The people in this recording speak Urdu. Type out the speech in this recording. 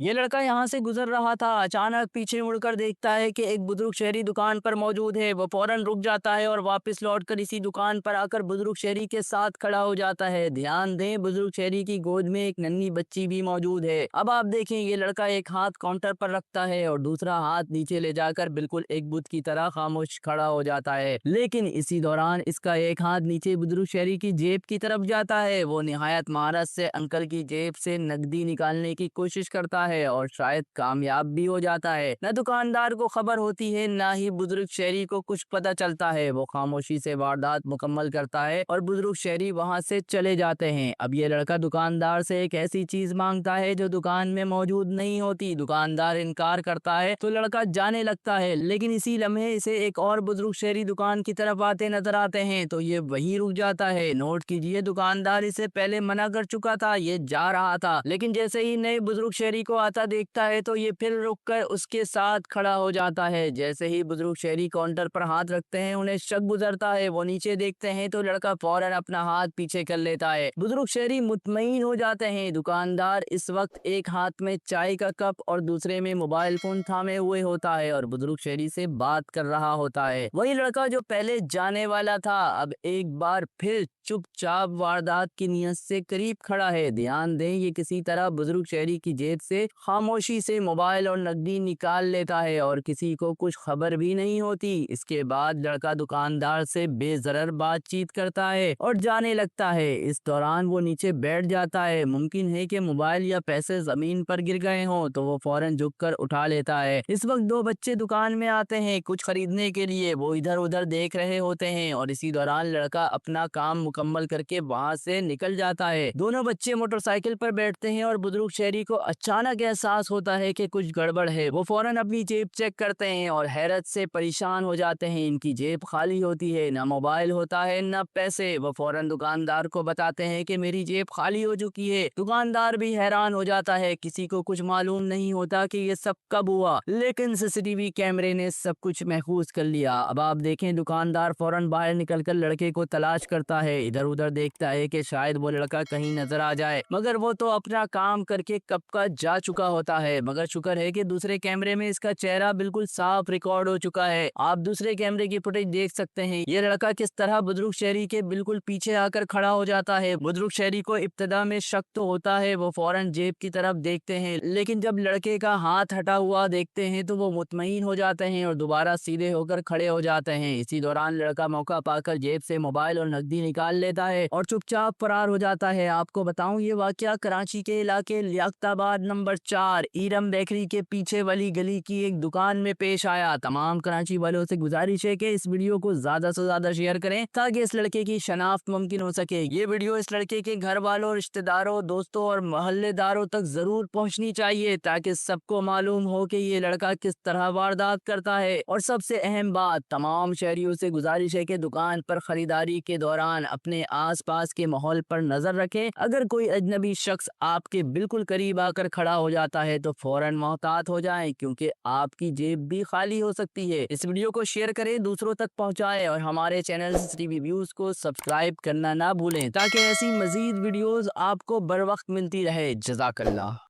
یہ لڑکا یہاں سے گزر رہا تھا، اچانک پیچھے مڑ کر دیکھتا ہے کہ ایک بزرگ شہری دکان پر موجود ہے۔ وہ فوراً رک جاتا ہے اور واپس لوٹ کر اسی دکان پر آ کر بزرگ شہری کے ساتھ کھڑا ہو جاتا ہے۔ دھیان دیں، بزرگ شہری کی گود میں ایک ننھی بچی بھی موجود ہے۔ اب آپ دیکھیں، یہ لڑکا ایک ہاتھ کاؤنٹر پر رکھتا ہے اور دوسرا ہاتھ نیچے لے جا کر بالکل ایک بت کی طرح خاموش کھڑا ہو جاتا ہے، لیکن اسی دوران اس کا ایک ہاتھ نیچے بزرگ شہری کی جیب کی طرف جاتا ہے۔ وہ نہایت مہارت سے انکل کی جیب سے نقدی نکالنے کی کوشش کرتا ہے اور شاید کامیاب بھی ہو جاتا ہے۔ نہ دکاندار کو خبر ہوتی ہے، نہ ہی بزرگ شہری کو کچھ پتہ چلتا ہے۔ وہ خاموشی سے واردات مکمل کرتا ہے اور بزرگ شہری وہاں سے چلے جاتے ہیں۔ اب یہ لڑکا دکاندار سے ایک ایسی چیز مانگتا ہے جو دکان میں موجود نہیں ہوتی۔ دکاندار انکار کرتا ہے تو لڑکا جانے لگتا ہے، لیکن اسی لمحے اسے ایک اور بزرگ شہری دکان کی طرف آتے نظر آتے ہیں تو یہ وہیں رک جاتا ہے۔ نوٹ کیجئے، دکاندار اسے پہلے منع کر چکا تھا، یہ جا رہا تھا، لیکن جیسے ہی نئے بزرگ شہری کو آتا دیکھتا ہے تو یہ پھر رک کر اس کے ساتھ کھڑا ہو جاتا ہے۔ جیسے ہی بزرگ شہری کاؤنٹر پر ہاتھ رکھتے ہیں، انہیں شک گزرتا ہے۔ وہ نیچے دیکھتے ہیں تو لڑکا فوراً اپنا ہاتھ پیچھے کر لیتا ہے۔ بزرگ شہری مطمئن ہو جاتے ہیں۔ دکاندار اس وقت ایک ہاتھ میں چائے کا کپ اور دوسرے میں موبائل فون تھامے ہوئے ہوتا ہے اور بزرگ شہری سے بات کر رہا ہوتا ہے۔ وہی لڑکا جو پہلے جانے والا تھا، اب ایک بار پھر چپ چاپ واردات کی نیت سے قریب کھڑا ہے۔ دھیان دیں، یہ کسی طرح بزرگ شہری کی جیب سے خاموشی سے موبائل اور نقدی نکال لیتا ہے اور کسی کو کچھ خبر بھی نہیں ہوتی۔ اس کے بعد لڑکا دکاندار سے بے ضرر بات چیت کرتا ہے اور جانے لگتا ہے۔ اس دوران وہ نیچے بیٹھ جاتا ہے۔ ممکن ہے کہ موبائل یا پیسے زمین پر گر گئے ہوں تو وہ فوراً جھک کر اٹھا لیتا ہے۔ اس وقت دو بچے دکان میں آتے ہیں کچھ خریدنے کے لیے۔ وہ ادھر ادھر دیکھ رہے ہوتے ہیں اور اسی دوران لڑکا اپنا کام مکمل کر کے وہاں سے نکل جاتا ہے۔ دونوں بچے موٹر سائیکل پر بیٹھتے ہیں اور بزرگ شہری کو اچانک احساس ہوتا ہے کہ کچھ گڑبڑ ہے۔ وہ فوراً اپنی جیب چیک کرتے ہیں اور حیرت سے پریشان ہو جاتے ہیں۔ ان کی جیب خالی ہوتی ہے، نہ موبائل ہوتا ہے نہ پیسے۔ وہ فوراً دکاندار کو بتاتے ہیں کہ میری جیب خالی ہو چکی ہے۔ دکاندار بھی حیران ہو جاتا ہے، کسی کو کچھ معلوم نہیں ہوتا کہ یہ سب کب ہوا، لیکن سی سی ٹی وی کیمرے نے سب کچھ محفوظ کر لیا۔ اب آپ دیکھیں، دکاندار فوراً باہر نکل کر لڑکے کو تلاش کرتا ہے، ادھر ادھر دیکھتا ہے کہ شاید وہ لڑکا کہیں نظر آ جائے، مگر وہ تو اپنا کام کر کے کب کا جا چکا ہوتا ہے۔ مگر شکر ہے کہ دوسرے کیمرے میں اس کا چہرہ بالکل صاف ریکارڈ ہو چکا ہے۔ آپ دوسرے کیمرے کی فوٹیج دیکھ سکتے ہیں، یہ لڑکا کس طرح بزرگ شہری کے بالکل پیچھے آ کر کھڑا ہو جاتا ہے۔ بزرگ شہری کو ابتدا میں شک تو ہوتا ہے، وہ فوراً جیب کی طرف دیکھتے ہیں، لیکن جب لڑکے کا ہاتھ ہٹا ہوا دیکھتے ہیں تو وہ مطمئن ہو جاتے ہیں اور دوبارہ سیدھے ہو کر کھڑے ہو جاتے ہیں۔ اسی دوران لڑکا موقع پا کر جیب سے موبائل اور نقدی نکال لیتا ہے اور چپ چاپ فرار ہو جاتا ہے۔ آپ کو بتاؤں، یہ واقعہ کراچی کے علاقے لیاقت آباد نمبر 4 ایرم بیکری کے پیچھے والی گلی کی ایک دکان میں پیش آیا۔ تمام کراچی والوں سے گزارش ہے کہ اس ویڈیو کو زیادہ سے زیادہ شیئر کریں تاکہ اس لڑکے کی شناخت ممکن ہو سکے۔ یہ ویڈیو اس لڑکے کے گھر والوں، رشتہ داروں، دوستوں اور محلے داروں تک ضرور پہنچنی چاہیے تاکہ سب کو معلوم ہو کہ یہ لڑکا کس طرح واردات کرتا ہے۔ اور سب سے اہم بات، تمام شہریوں سے گزارش ہے کہ دکان پر خریداری کے دوران اپنے آس پاس کے ماحول پر نظر رکھیں۔ اگر کوئی اجنبی شخص آپ کے بالکل قریب آ کر کھڑا ہو جاتا ہے تو فوراً محتاط ہو جائیں، کیونکہ آپ کی جیب بھی خالی ہو سکتی ہے۔ اس ویڈیو کو شیئر کریں، دوسروں تک پہنچائیں اور ہمارے channel C T V views کو سبسکرائب کرنا نہ بھولیں تاکہ ایسی مزید ویڈیوز آپ کو بر وقت ملتی رہے۔ جزاک اللہ۔